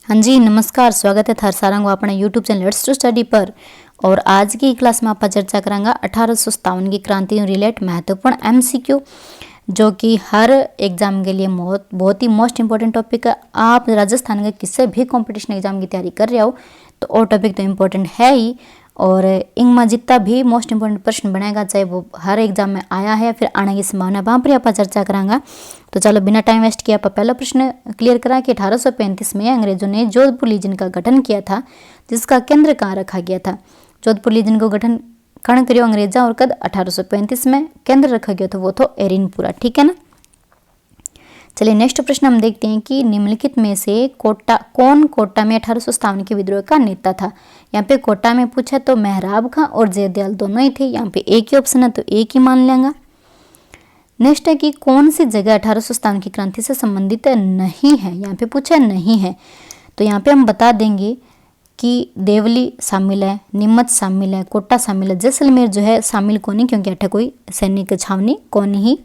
हाँ जी नमस्कार, स्वागत है थार सारंग अपने YouTube channel let's to study पर। और आज की क्लास में आप चर्चा करांगा 1857 की क्रांति रिलेट महत्वपूर्ण एमसीक्यू, जो कि हर एग्जाम के लिए बहुत ही मोस्ट इंपॉर्टेंट टॉपिक है। आप राजस्थान के किसी भी कंपटीशन एग्जाम की तैयारी कर रहे हो तो वो टॉपिक तो इम्पोर्टेंट है ही, और इनमें जितना भी मोस्ट इंपॉर्टेंट प्रश्न बनेगा चाहे वो हर एग्जाम में आया है फिर आने की संभावना वहाँ पर आप चर्चा करांगा। तो चलो बिना टाइम वेस्ट किए आप पहला प्रश्न क्लियर करा कि 1835 में अंग्रेजों ने जोधपुर लीजन का गठन किया था, जिसका केंद्र कहाँ रखा गया था। जोधपुर लीजन को गठन कण करियो अंग्रेजा और कद 1835 में केंद्र रखा गया था वो तो एरिनपुरा, ठीक है ना। चलिए नेक्स्ट प्रश्न हम देखते हैं कि निम्नलिखित में से कोटा में 1857 के विद्रोह का नेता था। यहाँ पे कोटा में पूछा तो मेहराब खां और जयदयाल दोनों ही थे। यहाँ पे एक ही ऑप्शन है तो एक ही मान लेंगे। नेक्स्ट है कि कौन सी जगह 1857 की क्रांति से संबंधित नहीं है। यहाँ पे पूछा नहीं है तो यहाँ पे हम बता देंगे कि देवली शामिल है, नीमच शामिल है, कोटा शामिल है, जैसलमेर जो है शामिल को नहीं, क्योंकि अठे कोई सैनिक छावनी को नहीं।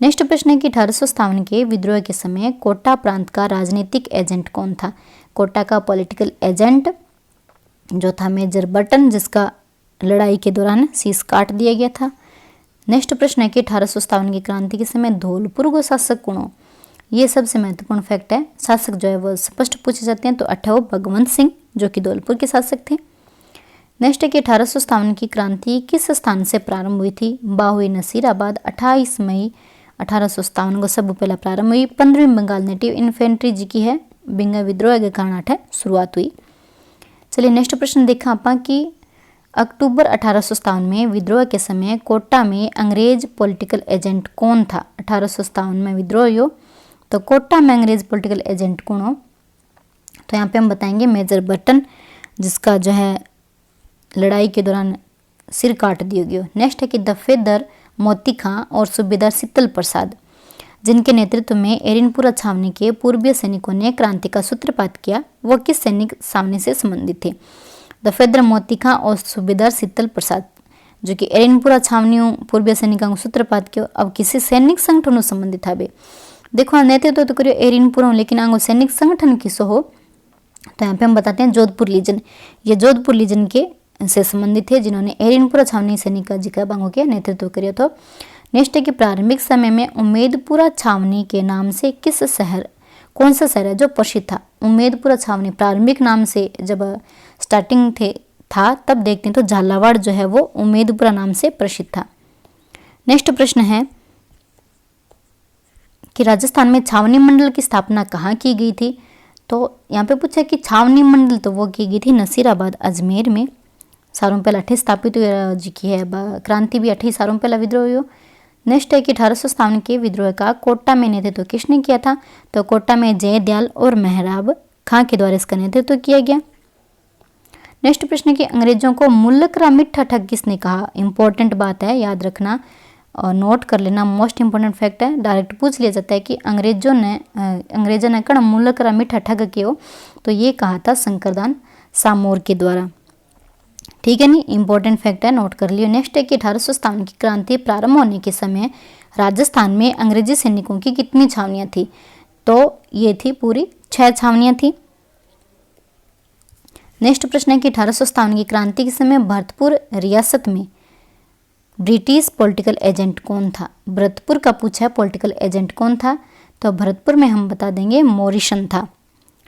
नेक्स्ट प्रश्न है कि 1857 के विद्रोह के समय कोटा प्रांत का राजनीतिक एजेंट कौन था। कोटा का पॉलिटिकल एजेंट जो था मेजर बटन, जिसका लड़ाई के दौरान शीश काट दिया गया था। नेक्स्ट प्रश्न है कि 1857 की क्रांति के समय धौलपुर को शासक कौन हो। ये सबसे महत्वपूर्ण फैक्ट है। शासक जो है वो स्पष्ट पूछे जाते हैं तो अठा भगवंत सिंह जो कि धौलपुर के शासक थे। नेक्स्ट है कि 1857 की क्रांति किस स्थान से प्रारंभ हुई थी। बा हुई नसीराबाद। 28 मई 1857 को सब पहला प्रारंभ हुई। 15वीं बंगाल नेटिव इन्फेंट्री जी की है बिंगा विद्रोह के कारण अठे शुरुआत हुई। चलिए नेक्स्ट प्रश्न देखा आपा कि अक्टूबर 1857 में विद्रोह के समय कोटा में अंग्रेज पॉलिटिकल एजेंट कौन था। 1857 में विद्रोह हो तो कोटा में अंग्रेज पॉलिटिकल एजेंट कौन हो, तो यहाँ पे हम बताएंगे मेजर बटन, जिसका जो है लड़ाई के दौरान सिर काट दिया गया। नेक्स्ट है कि दफेदार मोती खां और सूबेदार शीतल प्रसाद, जिनके नेतृत्व में एरिनपुरा छावनी के पूर्वीय सैनिकों ने क्रांति का सूत्रपात किया, वो किस सैनिक छावनी से संबंधित थे। दफेदार मोती खां और सूबेदार शीतल प्रसाद जो कि एरिनपुरा छावनियों पूर्वीय सैनिकों को सूत्रपात किया, अब किसी सैनिक संगठन से संबंधित था। देखो नेतृत्व तो करियो एरिनपुरा, लेकिन आंगो सैनिक संगठन किसो हो, तो यहाँ पे हम बताते हैं जोधपुर लीजन। ये जोधपुर लीजन के से संबंधित थे जिन्होंने एरिनपुरा छावनी सैनिक का जिक्र बांगों के नेतृत्व किया था। नेक्स्ट है कि प्रारंभिक समय में उम्मेदपुरा छावनी के नाम से किस शहर, कौन सा शहर है जो प्रसिद्ध था। उम्मेदपुरा छावनी प्रारंभिक नाम से जब स्टार्टिंग था तब देखते हैं तो झालावाड़ जो है वो उम्मेदपुरा नाम से प्रसिद्ध था। नेक्स्ट प्रश्न है कि राजस्थान में छावनी मंडल की स्थापना कहाँ की गई थी। तो यहाँ पे पूछा कि छावनी मंडल तो वो की गई थी नसीराबाद अजमेर में। सारों पहला अठे स्थापित जी की है क्रांति भी अठे सारों पहला विद्रोह हो। नेक्स्ट है कि 1857 के विद्रोह का कोटा में नेतृत्व किसने किया था। तो कोटा में जयदयाल और मेहराब खां के द्वारा इसका नेतृत्व किया गया। नेक्स्ट प्रश्न है कि अंग्रेजों को मुल्लकरा मिठा ठग किसने कहा। इंपॉर्टेंट बात है, याद रखना और नोट कर लेना, मोस्ट इंपॉर्टेंट फैक्ट है। डायरेक्ट पूछ लिया जाता है कि अंग्रेजों ने कण मुल्लकरा मिठा ठग कियो, तो ये कहा था शंकरदान सामोर के द्वारा, ठीक है नहीं। इंपॉर्टेंट फैक्ट है, नोट कर लियो। नेक्स्ट है कि 1857 की क्रांति प्रारंभ होने के समय राजस्थान में अंग्रेजी सैनिकों की कितनी छावनियां थी। तो ये थी पूरी 6 छावनियां थी। नेक्स्ट प्रश्न है कि 1857 की क्रांति के समय भरतपुर रियासत में ब्रिटिश पॉलिटिकल एजेंट कौन था। भरतपुर का पूछा है पॉलिटिकल एजेंट कौन था, तो भरतपुर में हम बता देंगे मॉरिसन था,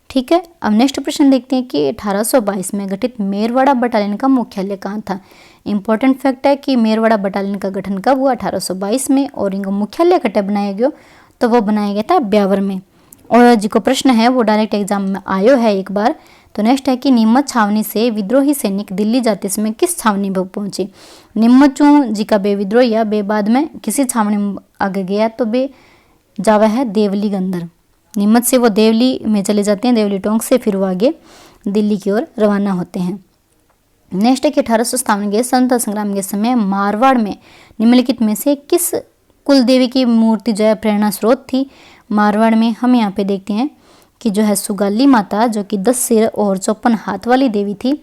ठीक है। अब नेक्स्ट प्रश्न देखते हैं कि 1822 में गठित मेरवाड़ा बटालियन का मुख्यालय कहाँ था। इंपॉर्टेंट फैक्ट है कि मेरवाड़ा बटालियन का गठन कब हुआ 1822 में, और इनको मुख्यालय कटे बनाया गया तो वो बनाया गया था ब्यावर में। और जिको प्रश्न है वो डायरेक्ट एग्जाम में आयो है एक बार। तो नेक्स्ट है कि नीमच छावनी से विद्रोही सैनिक दिल्ली जाते समय किस छावनी में पहुंचे। नीमचू जी का बे विद्रोह या बे बाद में किसी छावनी में आगे गया तो बे जावा है देवली के अंदर। नीमच से वो देवली में चले जाते हैं, देवली टोंक से फिर वो आगे दिल्ली की ओर रवाना होते हैं। नेक्स्ट है कि 1857 के स्वतंत्रता संग्राम के समय मारवाड़ में निम्नलिखित में से किस कुल देवी की मूर्ति जो है प्रेरणा स्रोत थी। मारवाड़ में हम यहाँ पे देखते हैं कि जो है सुगाली माता, जो कि 10 सिर और 54 हाथ वाली देवी थी,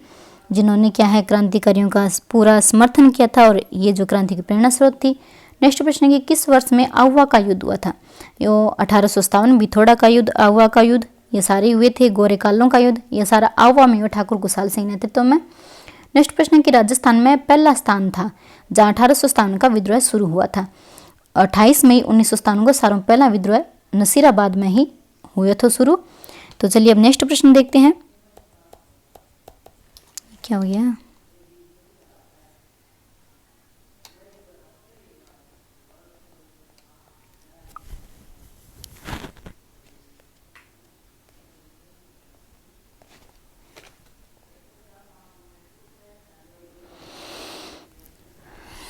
जिन्होंने क्या है क्रांतिकारियों का पूरा समर्थन किया था, और ये जो क्रांति की प्रेरणा स्रोत थी। नेक्स्ट प्रश्न है कि किस वर्ष में आहुआ का युद्ध हुआ था। यो 1857 बिथोड़ा का युद्ध, आहुआ का युद्ध, ये सारे हुए थे। गोरेकालों का युद्ध, ये सारा आवा में हुआ ठाकुर गुसाल सिंह नेतृत्व में। नेक्स्ट प्रश्न है कि राजस्थान में पहला स्थान था जहाँ 1857 का विद्रोह शुरू हुआ था। 28 मई 1957 को सारों पहला विद्रोह नसीराबाद में ही हुए थे शुरू। तो चलिए अब नेक्स्ट प्रश्न देखते हैं। क्या हो गया?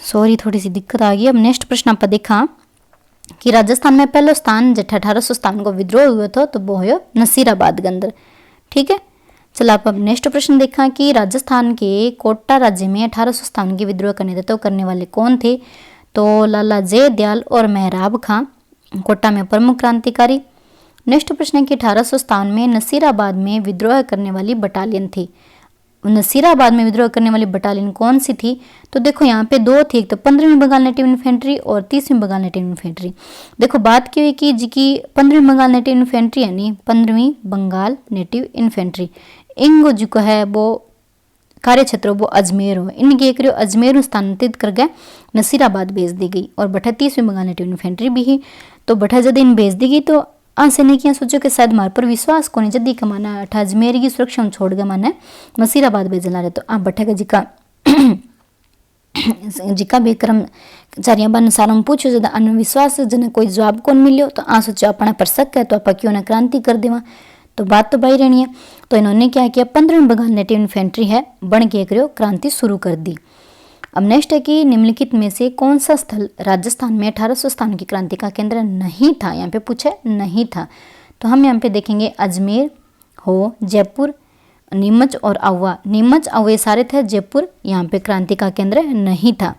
सॉरी, थोड़ी सी दिक्कत आ गई। अब नेक्स्ट प्रश्न आप देखा कि राजस्थान में पहला स्थान जब 1857 को विद्रोह हुआ था तो वो हो नसीराबाद के अंदर। ठीक है, चलो आप अब नेक्स्ट प्रश्न देखा कि राजस्थान के कोटा राज्य में 1857 के विद्रोह का नेतृत्व करने वाले कौन थे। तो लाला जयदयाल और मेहराब खां कोटा में प्रमुख क्रांतिकारी। नेक्स्ट प्रश्न है कि 1857 में नसीराबाद में विद्रोह करने वाली बटालियन थी। नसीराबाद में विद्रोह करने वाली बटालियन कौन सी थी? तो देखो यहाँ पे दो थी, एक तो 15वीं बंगाल नेटिव इन्फेंट्री और 30वीं बंगाल नेटिव इन्फेंट्री। देखो बात की हुई कि जी की 15वीं बंगाल नेटिव इन्फेंट्री यानी 15वीं बंगाल नेटिव इन्फेंट्री इंगो जो है वो कार्य क्षेत्र वो अजमेर हो, इनके एक अजमेर स्थानांतरित कर गए नसीराबाद भेज दी गई। और बटा 30वीं बंगाल नेटिव इन्फेंट्री भी ही तो बटा जब इन भेज दी गई तो सैनिकियाँ सोचो कि शायद हमारे पर विश्वास को नहीं जल्दी कमाना अठा अजमेर की सुरक्षा छोड़ गया माने नसीराबाद भेजना रहे। तो आप बठे का जिका भी कर्मचारियों बन सारों पूछो ज्यादा अन्विश्वास जन कोई जवाब कौन मिलो तो आ सोचो अपना पर शक है तो आप क्यों ना क्रांति कर देवा। तो बात तो भाई रहनी है। तो इन्होंने क्या किया 15वीं बंगाल नेटिव इन्फेंट्री है बन के करो क्रांति शुरू कर दी। अब नेक्स्ट है कि निम्नलिखित में से कौन सा स्थल राजस्थान में 1857 की क्रांति का केंद्र नहीं था। यहाँ पे पूछे नहीं था तो हम यहाँ पे देखेंगे अजमेर हो, जयपुर, नीमच और आवा। नीमच आवा सारे थे, जयपुर यहाँ पे क्रांति का केंद्र नहीं था।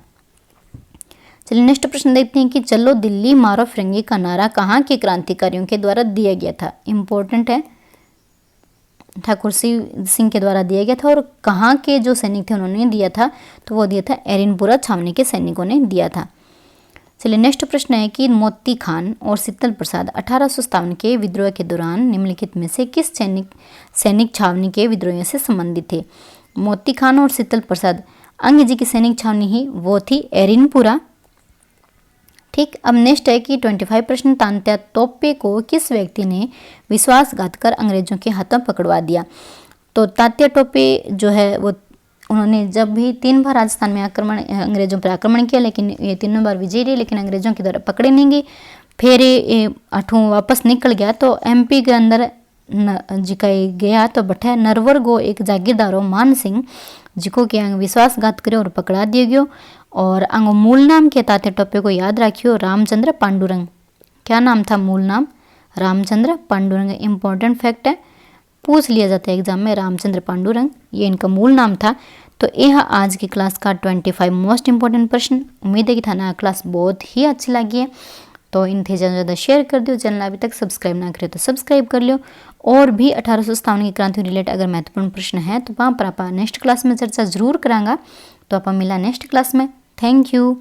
चलिए नेक्स्ट प्रश्न देखते हैं कि चलो दिल्ली मारो फिरंगी का नारा कहाँ के क्रांतिकारियों के द्वारा दिया गया था। इम्पोर्टेंट है, ठाकुर सिंह के द्वारा दिया गया था। और कहाँ के जो सैनिक थे उन्होंने दिया था तो वो दिया था एरिनपुरा छावनी के सैनिकों ने दिया था। चलिए नेक्स्ट प्रश्न है कि मोती खान और शीतल प्रसाद 1857 के विद्रोह के दौरान निम्नलिखित में से किस सैनिक छावनी के विद्रोहियों से संबंधित थे। मोती खान और शीतल प्रसाद अंग जी की सैनिक छावनी ही वो थी एरिनपुरा। ठीक, अब नेक्स्ट है कि 25 प्रश्न तांत्या तोपे को किस व्यक्ति ने विश्वासघात कर अंग्रेजों के हाथों पकड़वा दिया। तो तात्या टोपे जो है वो उन्होंने जब भी 3 बार राजस्थान में अंग्रेजों पर आक्रमण किया लेकिन ये तीनों बार विजयी रहे लेकिन अंग्रेजों के द्वारा पकड़े नहीं गए। फिर ये अठों वापस निकल गया तो एमपी के अंदर जिकाई गया तो बठे नरवर गो एक जागीरदारो मान सिंह जिको के विश्वासघात करे और पकड़ा दिया गयो। और अंग मूल नाम के तात्या टोपे को याद रखियो रामचंद्र पांडुरंग। क्या नाम था मूल नाम? रामचंद्र पांडुरंग। इम्पोर्टेंट फैक्ट है, पूछ लिया जाता है एग्जाम में, रामचंद्र पांडुरंग ये इनका मूल नाम था। तो यह आज की क्लास का 25 मोस्ट इंपॉर्टेंट प्रश्न। उम्मीद है कि थाना क्लास बहुत ही अच्छी लगी है तो इन थे ज़्यादा शेयर कर दो। चैनल अभी तक सब्सक्राइब ना करे तो सब्सक्राइब कर लो। और भी 1857 की क्रांति रिलेटेड अगर महत्वपूर्ण प्रश्न है तो वहाँ पर आप नेक्स्ट क्लास में चर्चा जरूर करांगा। तो आप मिला नेक्स्ट क्लास में। Thank you.